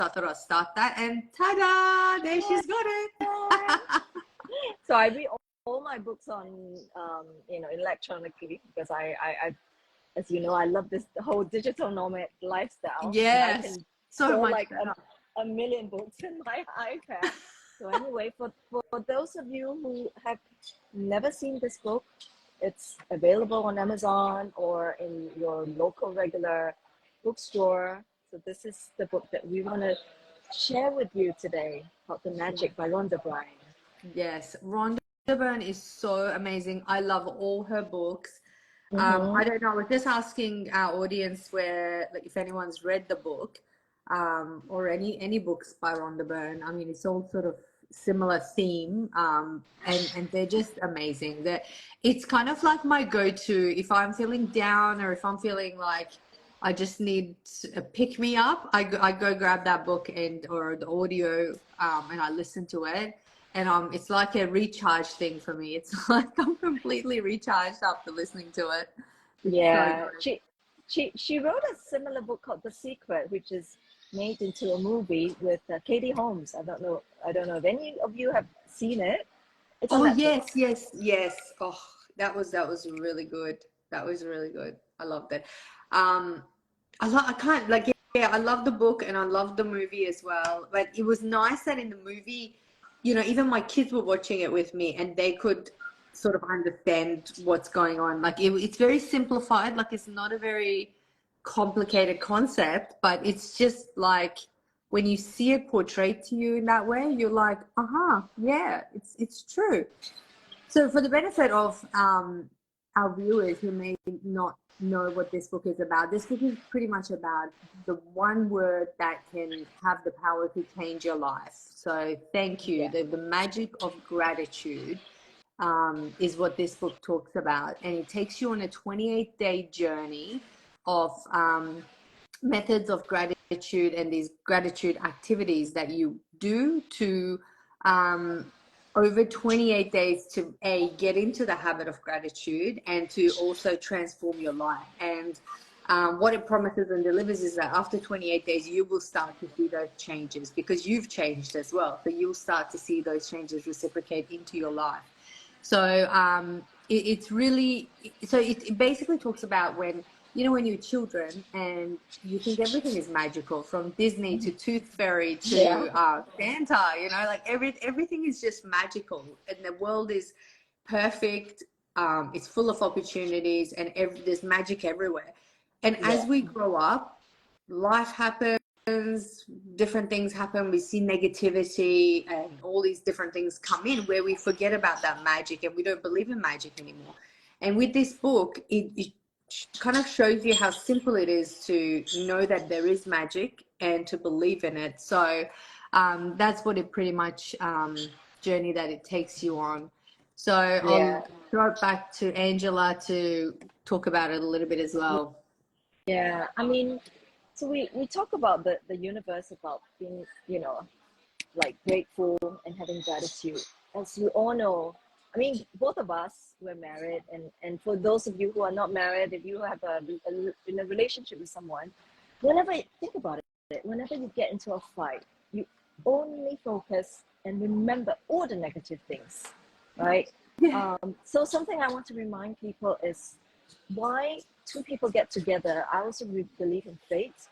I thought I'd start that, and ta-da! There she's got it. So I read all my books on, electronically, because I, as you know, I love this whole digital nomad lifestyle, and I Yes, can so store much like better. a million books in my iPad. So anyway, for those of you who have never seen this book, it's available on Amazon or in your local regular bookstore. So this is the book that we want to share with you today, called The Magic by Rhonda Byrne. Yes, Rhonda Byrne is so amazing. I love all her books. Mm-hmm. I don't know, we're just asking our audience where, like, if anyone's read the book, or any books by Rhonda Byrne. I mean, it's all sort of similar theme, and they're just amazing. It's kind of like my go-to if I'm feeling down or if I'm feeling like I just need a pick me up. I go grab that book and or the audio, and I listen to it. And it's like a recharge thing for me. It's like I'm completely recharged after listening to it. It's so Yeah, good. she wrote a similar book called The Secret, which is made into a movie with Katie Holmes. I don't know if any of you have seen it. It's on Oh Netflix. yes, yes, yes. Oh, that was really good. That was really good. I loved it. Um, I can't like yeah, I love the book and I love the movie as well. But it was nice that in the movie, even my kids were watching it with me and they could sort of understand what's going on. Like it's very simplified. Like it's not a very complicated concept, but it's just like when you see it portrayed to you in that way, you're like, uh-huh, yeah, it's true. So, for the benefit of our viewers who may not know what this book is about, this book is pretty much about the one word that can have the power to change your life. So, thank you. Yeah. The magic of gratitude is what this book talks about. And it takes you on a 28-day journey of methods of gratitude and these gratitude activities that you do to over 28 days to get into the habit of gratitude and to also transform your life. And what it promises and delivers is that after 28 days you will start to see those changes because you've changed as well, so you'll start to see those changes reciprocate into your life. So it's really, so it basically talks about when you're children and you think everything is magical, from Disney to Tooth Fairy Yeah. to Santa, like everything is just magical and the world is perfect. It's full of opportunities and there's magic everywhere. And Yeah. as we grow up, life happens, different things happen. We see negativity and all these different things come in where we forget about that magic and we don't believe in magic anymore. And with this book, it kind of shows you how simple it is to know that there is magic and to believe in it. So that's what it pretty much journey that it takes you on. So Yeah. I'll throw it back to Angela to talk about it a little bit as well. Yeah. I mean, so we talk about the universe, about being, like grateful and having gratitude. As you all know, I mean, both of us were married, and for those of you who are not married, if you have in a relationship with someone, whenever you think about it, whenever you get into a fight, you only focus and remember all the negative things, right? Yeah. So something I want to remind people is why two people get together. I also believe in fate.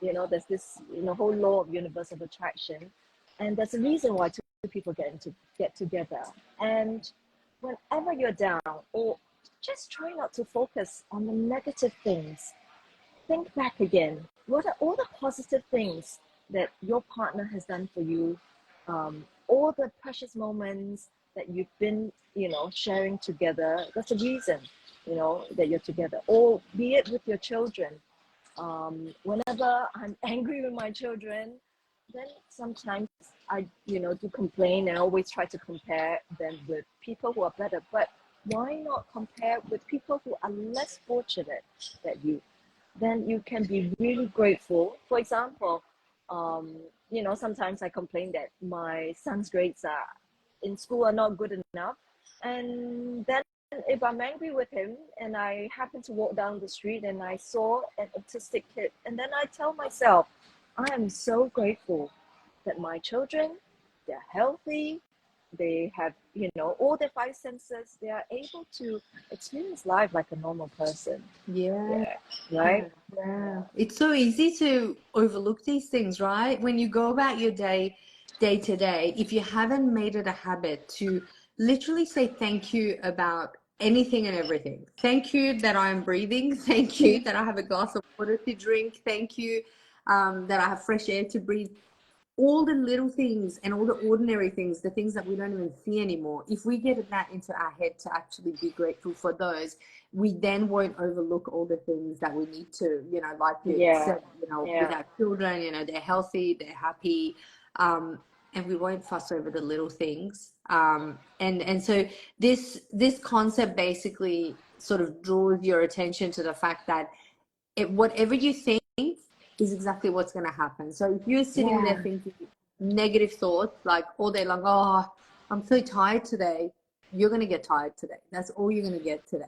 There's this whole law of universal attraction, and there's a reason why two people get together. And whenever you're down, or just try not to focus on the negative things, think back again. What are all the positive things that your partner has done for you? All the precious moments that you've been, sharing together. That's the reason, that you're together. Or be it with your children. Whenever I'm angry with my children, then sometimes I, do complain and always try to compare them with people who are better. But why not compare with people who are less fortunate than you? Then you can be really grateful. For example, sometimes I complain that my son's grades are in school are not good enough, and then if I'm angry with him and I happen to walk down the street and I saw an autistic kid, and then I tell myself, I am so grateful that my children, they're healthy, they have, you know, all their five senses, they are able to experience life like a normal person. Yeah. Yeah, right? Yeah. It's so easy to overlook these things, right? When you go about your day, day to day, if you haven't made it a habit to literally say thank you about anything and everything. Thank you that I'm breathing. Thank you that I have a glass of water to drink. Thank you that I have fresh air to breathe. All the little things and all the ordinary things, the things that we don't even see anymore, if we get that into our head to actually be grateful for those, we then won't overlook all the things that we need to, like you Yeah, said, with yeah, our children, they're healthy, they're happy, and we won't fuss over the little things. And so this concept basically sort of draws your attention to the fact that whatever you think is exactly what's going to happen. So if you're sitting there yeah, thinking negative thoughts like all day long, oh, I'm so tired today, you're going to get tired today. That's all you're going to get today.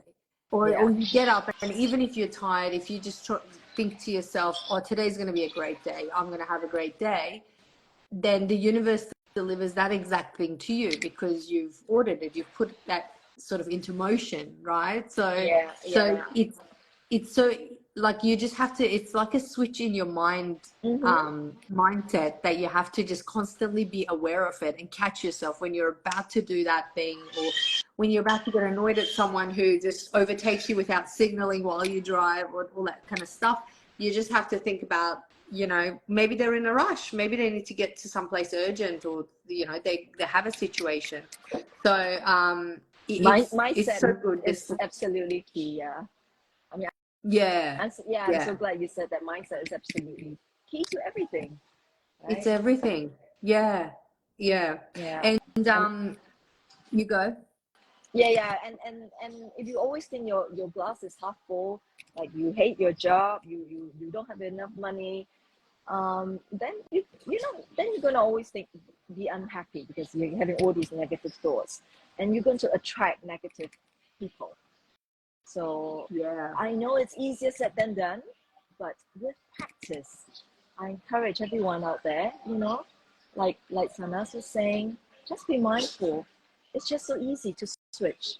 Or yeah, you get up, and even if you're tired, if you just think to yourself, oh, today's going to be a great day, I'm going to have a great day, then the universe delivers that exact thing to you because you've ordered it, you've put that sort of into motion, right? So yeah, so yeah. it's so, like, you just have to, it's like a switch in your Mm-hmm. mindset that you have to just constantly be aware of it and catch yourself when you're about to do that thing, or when you're about to get annoyed at someone who just overtakes you without signaling while you drive, or all that kind of stuff. You just have to think about, maybe they're in a rush, maybe they need to get to someplace urgent, or they have a situation. So it's Mindset so good, is just absolutely key. Yeah. I mean, yeah, I'm so yeah, glad you said that mindset is absolutely key to everything, it's right? everything. Yeah, yeah. Yeah. And And you go. yeah, and if you always think your glass is half full, like you hate your job, you don't have enough money, then then you're gonna always be unhappy because you're having all these negative thoughts, and you're going to attract negative people. So Yeah, I know it's easier said than done, but with practice, I encourage everyone out there, like Sanas was saying, just be mindful. It's just so easy to switch,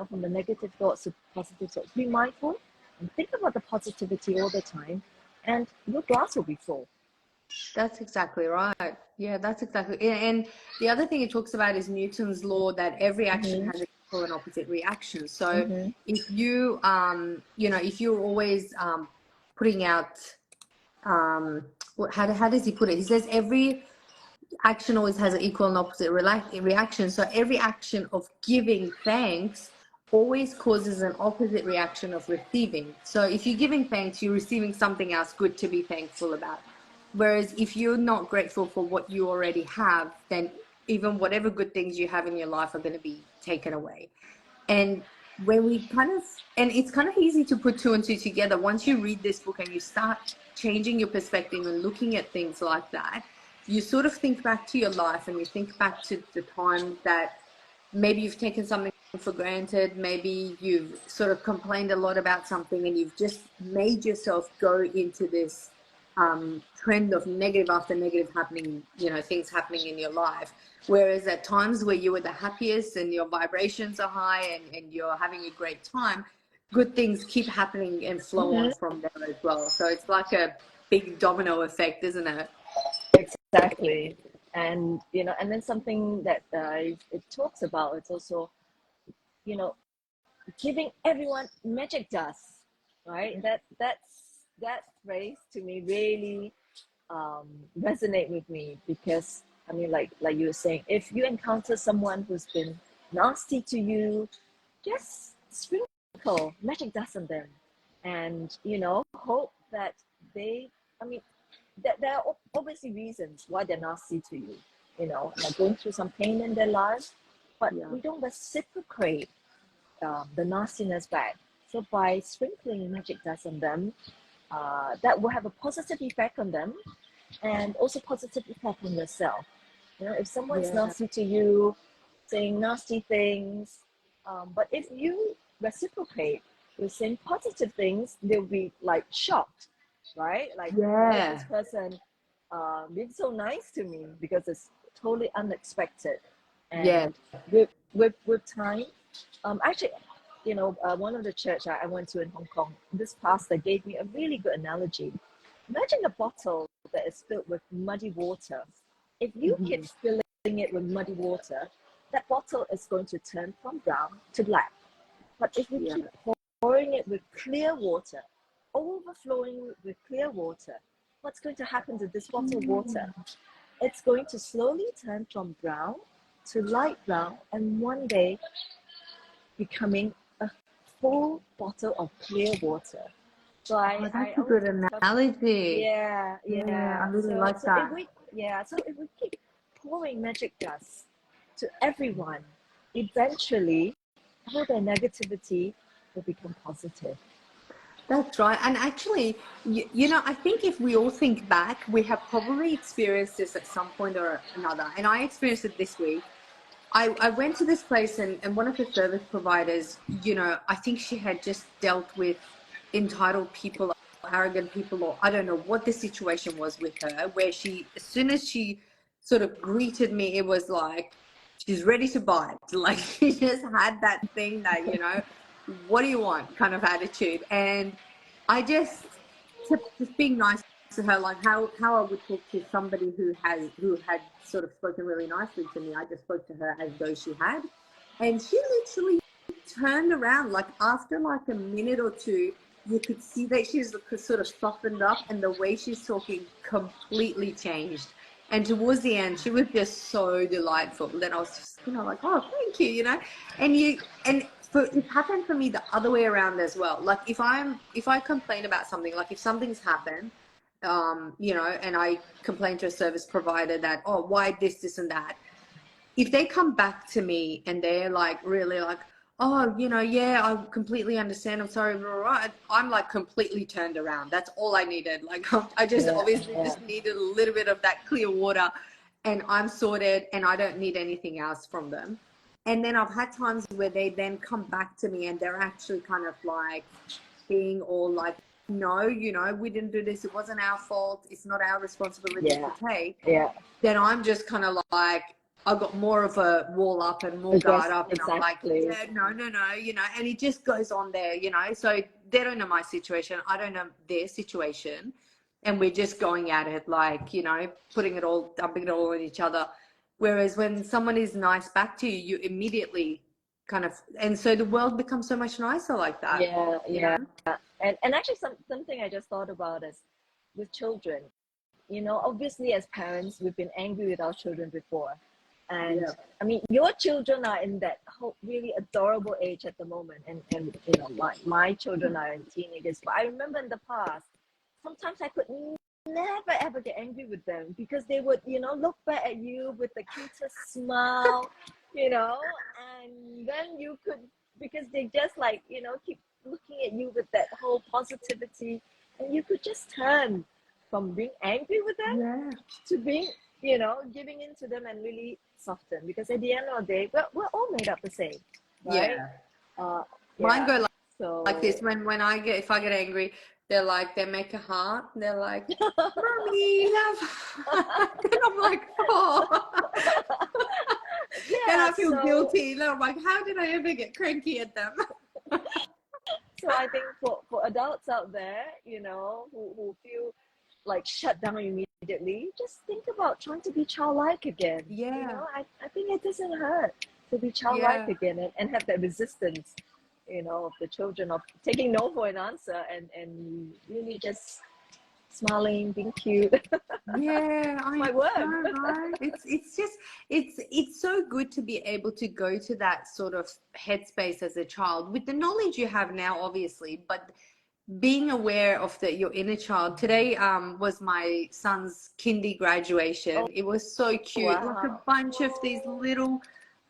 from the negative thoughts to positive thoughts. Be mindful and think about the positivity all the time, and your glass will be full. that's exactly right. Yeah, that's exactly. And the other thing it talks about is Newton's law that every action Mm-hmm. has an equal and opposite reaction. So Mm-hmm. if if you're always putting out, how does he put it? He says every action always has an equal and opposite reaction. So every action of giving thanks always causes an opposite reaction of receiving. So if you're giving thanks, you're receiving something else good to be thankful about. Whereas if you're not grateful for what you already have, then even whatever good things you have in your life are going to be taken away. And when we and it's kind of easy to put two and two together. Once you read this book and you start changing your perspective and looking at things like that, you sort of think back to your life and you think back to the times that maybe you've taken something for granted, maybe you've sort of complained a lot about something and you've just made yourself go into this trend of negative after negative happening, things happening in your life. Whereas at times where you were the happiest and your vibrations are high and you're having a great time, good things keep happening and flow Mm-hmm. on from there as well. So it's like a big domino effect, isn't it? Exactly. And and then something that it talks about, it's also, you know giving everyone magic dust, right? That phrase to me really resonate with me, because I mean, like you were saying, if you encounter someone who's been nasty to you, just sprinkle magic dust on them, and hope that they, I mean, there are obviously reasons why they're nasty to you, like going through some pain in their lives, but Yeah. we don't reciprocate the nastiness back. So by sprinkling magic dust on them, that will have a positive effect on them, and also positive effect on yourself. If someone's Yeah. nasty to you, saying nasty things, but if you reciprocate with saying positive things, they'll be like shocked, right? Like, why is this Yeah. person been so nice to me because it's totally unexpected. Yeah. And with time, actually, one of the church I went to in Hong Kong, this pastor gave me a really good analogy. Imagine a bottle that is filled with muddy water. If you keep Mhm. filling it with muddy water, that bottle is going to turn from brown to black. But if we Yeah. keep pouring it with clear water, overflowing with clear water, what's going to happen to this bottle of water? It's going to slowly turn from brown to light brown and one day becoming a full bottle of clear water. So Oh, I that's a always good tell, analogy. yeah, Yeah, I yeah. really like If that. we, yeah, so if we keep pouring magic dust to everyone, eventually all their negativity will become positive. That's right. And actually, I think if we all think back, we have probably experienced this at some point or another. And I experienced it this week. I went to this place, and one of the service providers, I think she had just dealt with entitled people, arrogant people, or I don't know what the situation was with her, where as soon as she sort of greeted me, it was like she's ready to bite. Like she just had that thing that, what do you want kind of attitude. And I just being nice to her, like how I would talk to somebody who had sort of spoken really nicely to me. I just spoke to her as though she had, and she literally turned around. Like after like a minute or two, you could see that she's sort of softened up, and the way she's talking completely changed. And towards the end, she was just so delightful. Then I was just, like, oh, thank you, and it happened for me the other way around as well. Like if I complain about something, like if something's happened, and I complain to a service provider that, oh, why this and that. If they come back to me and they're like really like, oh, yeah, I completely understand. I'm sorry, blah, blah, blah, I'm like completely turned around. That's all I needed. Like I just Yeah, obviously yeah, just needed a little bit of that clear water, and I'm sorted, and I don't need anything else from them. And then I've had times where they then come back to me and they're actually kind of like being all like, no, we didn't do this. It wasn't our fault. It's not our responsibility to yeah, take. yeah. Then I'm just kind of like, I've got more of a wall up and more guard up. And I'm like, Exactly. yeah, no, and it just goes on there, So they don't know my situation. I don't know their situation. And we're just going at it like, dumping it all on each other. Whereas when someone is nice back to you, you immediately kind of, and so the world becomes so much nicer like that, Yeah, you yeah. know? And actually something I just thought about is with children. Obviously as parents we've been angry with our children before. And Yeah. I mean your children are in that whole really adorable age at the moment, and my children are in teenagers. But I remember in the past, sometimes I could never ever get angry with them because they would, look back at you with the cutest smile, and then you could, because they just like, keep looking at you with that whole positivity, and you could just turn from being angry with them Yeah. to being, giving in to them and really soften, because at the end of the day we're all made up the same, right? Yeah. uh Mine yeah, go like so this when if I get angry, they make a heart. They're like, "Mommy, love," and I'm like, "Oh," and yeah, I feel guilty. And I'm like, "How did I ever get cranky at them?" so I think for adults out there, who feel like shut down immediately, just think about trying to be childlike again. Yeah, I think it doesn't hurt to be childlike yeah. again, and have that resistance, of the children, of taking no for an answer, and really just smiling, being cute. Yeah, I My work. know, right? It's just it's so good to be able to go to that sort of headspace as a child with the knowledge you have now, obviously, but being aware of your inner child. Today was my son's kindy Oh, graduation. It was so cute, like a wow. bunch of these little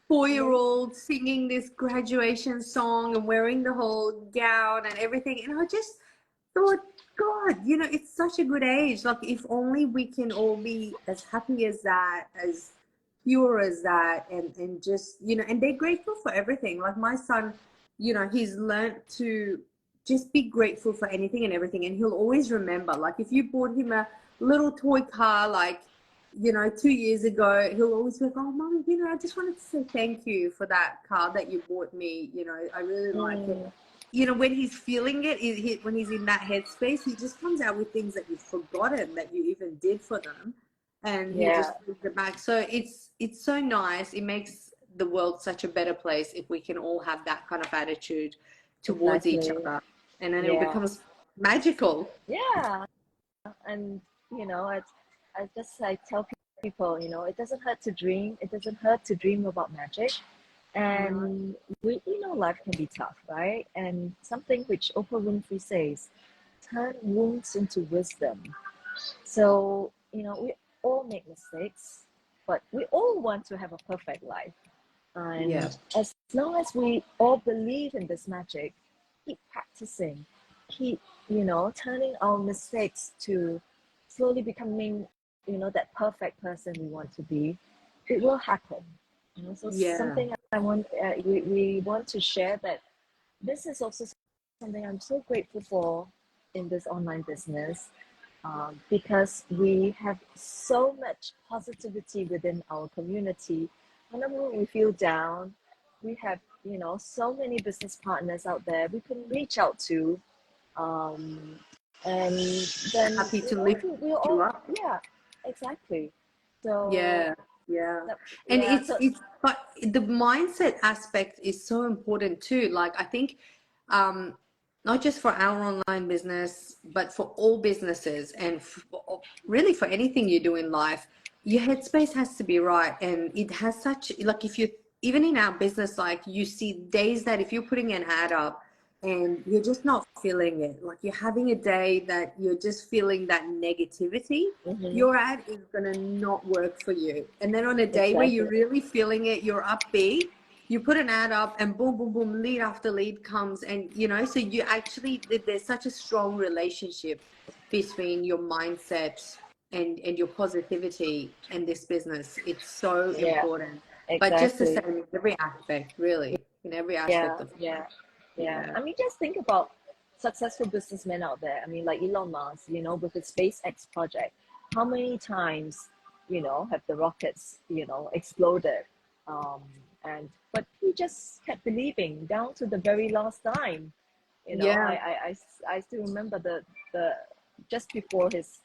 4-year-olds singing this graduation song and wearing the whole gown and everything. And I just thought, God, it's such a good age. Like, if only we can all be as happy as that, as pure as that, and just, and they're grateful for everything. Like, my son, he's learned to just be grateful for anything and everything. And he'll always remember, like, if you bought him little toy car, like, 2 years ago, he'll always be like, oh, Mum, I just wanted to say thank you for that car that you bought me. I really like it. Mm, When he's feeling it, when he's in that headspace, he just comes out with things that you've forgotten that you even did for them. And he yeah, just brings it back. So it's so nice. It makes the world such a better place if we can all have that kind of attitude towards each exactly. other. And then it Yeah, becomes magical. yeah. And I just like tell people, it doesn't hurt to dream. It doesn't hurt to dream about magic. No. And life can be tough, right? And something which Oprah Winfrey says, turn wounds into wisdom. So, we all make mistakes, but we all want to have a perfect life. Yeah. And as long as we all believe in this magic, keep practicing, keep, turning our mistakes to slowly becoming, that perfect person we want to be, it will happen. So Yeah. something I want, we want to share that this is also something I'm so grateful for in this online business, because we have so much positivity within our community. Whenever we feel down, we have, so many business partners out there we can reach out to. Um, and then, Happy to lift we you all, up. yeah, exactly. So, Yeah. Yeah. And yeah, so, but the mindset aspect is so important too. Like, I think, um, not just for our online business, but for all businesses and really for anything you do in life, your headspace has to be right. And it has such, like, if you, even in our business, like, you see days that if you're putting an ad up and you're just not feeling it, like you're having a day that you're just feeling that negativity, mhm, your ad is going to not work for you. And then on a day where exactly. you're really feeling it, you're upbeat, you put an ad up and boom, boom, boom, lead after lead comes. And, so you actually, there's such a strong relationship between your mindset and your positivity and this business. It's so Yeah, important. But just the exactly. same in every aspect, really, in every aspect Yeah, of, yeah, yeah. yeah. I mean, just think about successful businessmen out there. I mean, like Elon Musk, with the SpaceX project. How many times, have the rockets, exploded? Um, but he just kept believing down to the very last time. Yeah. I still remember the just before his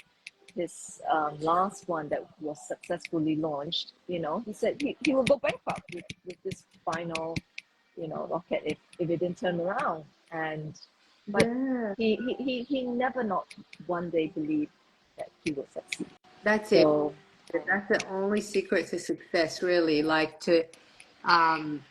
last one that was successfully launched. He said he will go bankrupt with this final, rocket if it didn't turn around. But Yeah. he never not one day believed that he would succeed. That's it. So That's the only secret to success, really. Like, um,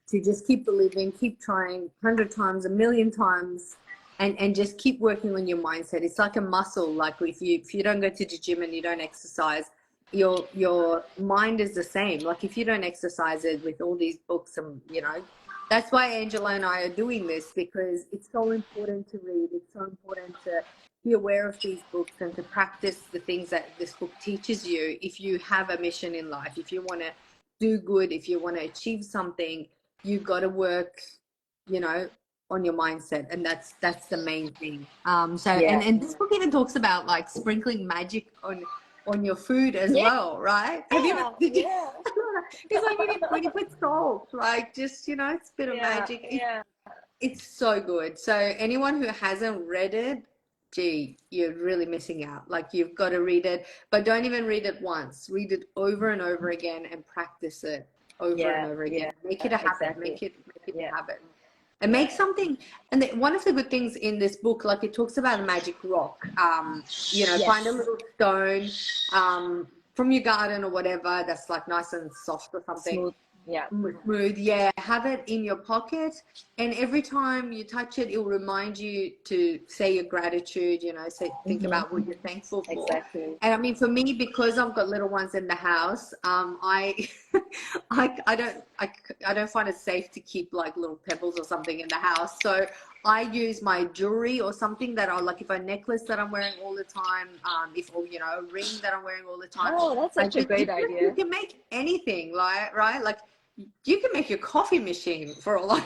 to just keep believing, keep trying 100 times, a million times, and just keep working on your mindset. It's like a muscle. Like, if you don't go to the gym and you don't exercise, your mind is the same. Like, if you don't exercise it with all these books, and that's why Angela and I are doing this, because it's so important to read. It's so important to be aware of these books and to practice the things that this book teaches you. If you have a mission in life, if you want to do good, if you want to achieve something, you got to work, you know, on your mindset, and that's the main thing. So yeah, and this book even talks about like sprinkling magic on your food as yeah, well, right? Have you ever? Did you? yeah, It's like when you put salt, like, just, it's a bit of yeah, magic. yeah. It's so good. So anyone who hasn't read it, gee, you're really missing out. Like, you've got to read it, but don't even read it once. Read it over and over again and practice it over and Yeah, over again. yeah, Make it a habit. exactly. Make it Yeah, a habit. And make yeah. something. And one of the good things in this book, like, it talks about a magic rock. Find a Yes. little stone from your garden or whatever that's like nice and soft or something, Smooth. Yeah. smooth. Yeah, have it in your pocket, and every time you touch it, it will remind you to say your gratitude, think Mm-hmm. about what you're thankful for. Exactly. And I mean, for me, because I've got little ones in the house, I I don't find it safe to keep like little pebbles or something in the house, so I use my jewelry or something that I like, if a necklace that I'm wearing all the time, if, or a ring that I'm wearing all the time. Oh, that's I such a just, great you idea. can make anything, like, right? Like, you can make your coffee machine for a lot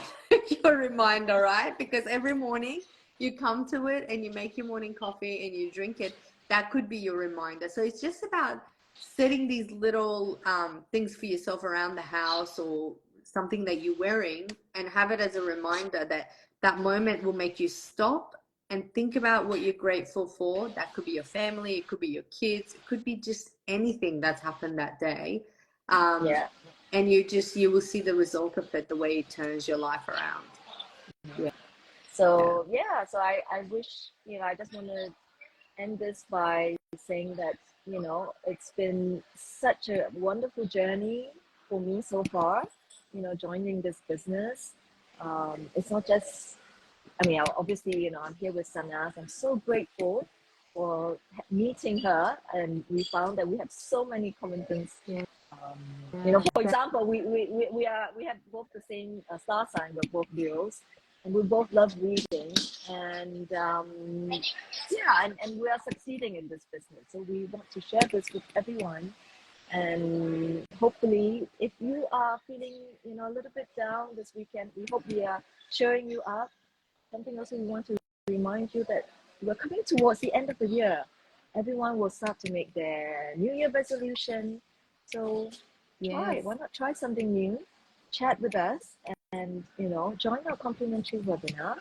your reminder, right? Because every morning you come to it and you make your morning coffee and you drink it. that could be your reminder. So it's just about setting these little things for yourself around the house or something that you're wearing, and have it as a reminder that that moment will make you stop and think about what you're grateful for. That could be your family, it could be your kids, it could be just anything that's happened that day. um, Yeah. and you will see the result of it, the way it turns your life around. Yeah. Yeah. So yeah, so I wish, I just want to end this by saying that, it's been such a wonderful journey for me so far, joining this business. It's not just, I mean, obviously, I'm here with Sanas. I'm so grateful for meeting her, and we found that we have so many common things. Yeah. For example, we have both the same star sign. We're both Leos, and we both love reading, and yeah, and we are succeeding in this business. So we want to share this with everyone, and hopefully, if you are feeling, a little bit down this weekend, we hope we are cheering you up. Something also we want to remind you that we're coming towards the end of the year. Everyone will start to make their New Year resolution. So Yes. why not try something new? Chat with us and join our complimentary webinar.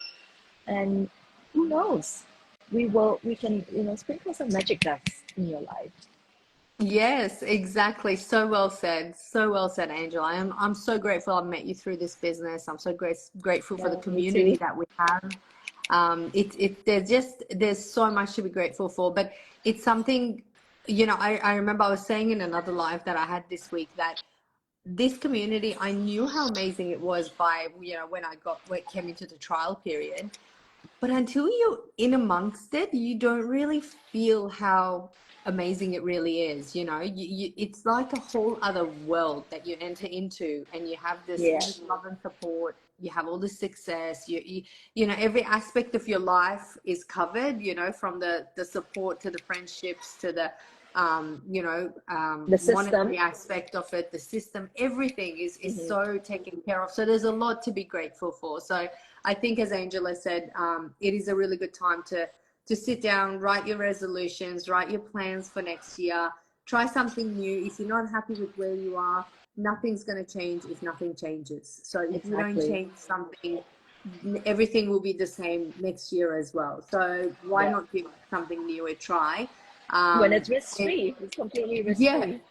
And who knows? We can sprinkle some magic dust in your life. Yes, exactly. So well said. So well said, Angela. I'm so grateful I've met you through this business. I'm so grateful for the Yeah, me community too. that we have. There's so much to be grateful for, but it's something, I remember I was saying in another live that I had this week that this community, I knew how amazing it was by, when when it came into the trial period. But until you're in amongst it, you don't really feel how amazing it really is. It's like a whole other world that you enter into, and you have Yeah, this love and support. You have all this success. Every aspect of your life is covered. From the support to the friendships to the the system. monetary aspect of it, the system, everything is Hmm. so taken care of. So there's a lot to be grateful for. So I think, as Angela said, it is a really good time to sit down, write your resolutions, write your plans for next year, try something new. If you're not happy with where you are, nothing's going to change if nothing changes. So if you don't Exactly. change something, everything will be the same next year as well. So why Yeah. not give something new a try? When it's risk And free, it's completely risk yeah, free.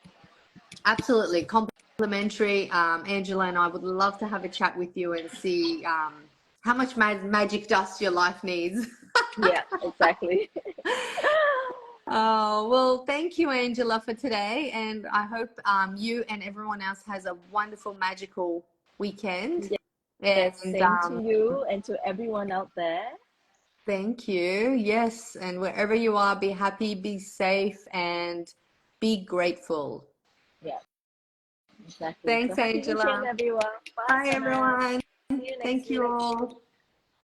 absolutely. Complimentary. Angela and I would love to have a chat with you and see how much magic dust your life needs. Yeah, exactly. Oh, well, thank you, Angela, for today. And I hope you and everyone else has a wonderful, magical weekend. Yes, And same to you and to everyone out there. thank you. Yes. And wherever you are, be happy, be safe, and be grateful. Yeah, exactly. So Thanks, happy weekend, Angela. everyone. Bye, Bye, Sana. everyone. See you next Thank you week. all.